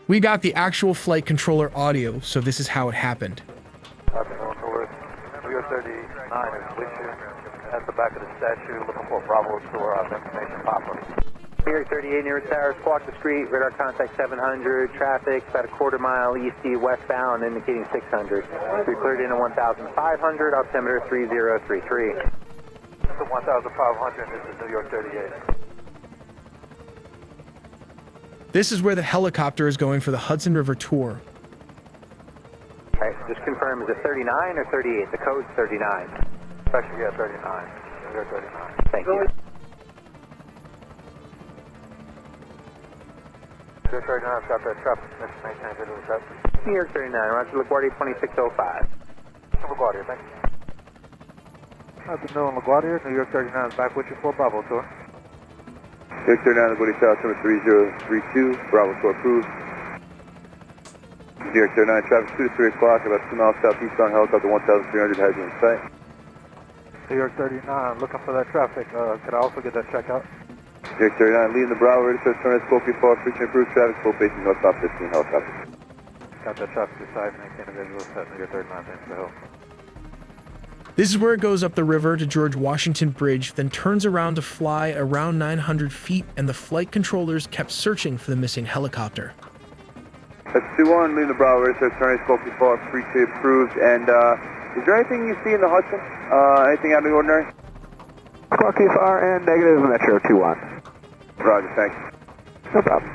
We got the actual flight controller audio, so this is how it happened. New York 39 is with you at the back of the statue, looking for Bravo Tour information pop-up. New York 38 near Tower, squawk the street, radar contact 700, traffic about a quarter mile east westbound, indicating 600. We cleared in at 1,500, altimeter 3033. This is 1,500, this is New York 38. This is where the helicopter is going for the Hudson River tour. Okay, just confirm, is it 39 or 38? The code's 39. Actually, yeah, 39. New York 39. Thank you. New York 39, stop that traffic. Maintain visual traffic. New York 39, Roger, LaGuardia 2605. LaGuardia, thank you. Afternoon, LaGuardia. New York 39 is back with you for Bravo Tour. New York 39, LaGuardia South, number 3032, Bravo Tour approved. New York 39, traffic 2 to 3 o'clock, about 2 miles southeastbound, helicopter 1,300 has you in sight. New York 39, looking for that traffic. Could I also get that check out? New York 39, leading the Bravo, ready to turn Scorpio Fall, frequency approved, traffic, full facing north, top 15 helicopter. Got that traffic aside, maintain a visual set, New York 39, thanks for the help. This is where it goes up the river to George Washington Bridge, then turns around to fly around 900 feet, and the flight controllers kept searching for the missing helicopter. That's 2-1, leading the Bravo, ready to turn Scorpio Fall, frequency approved, and is there anything you see in the Hudson? Anything out of the ordinary? Squawk far and negative Metro 21. Roger, thanks. No problem.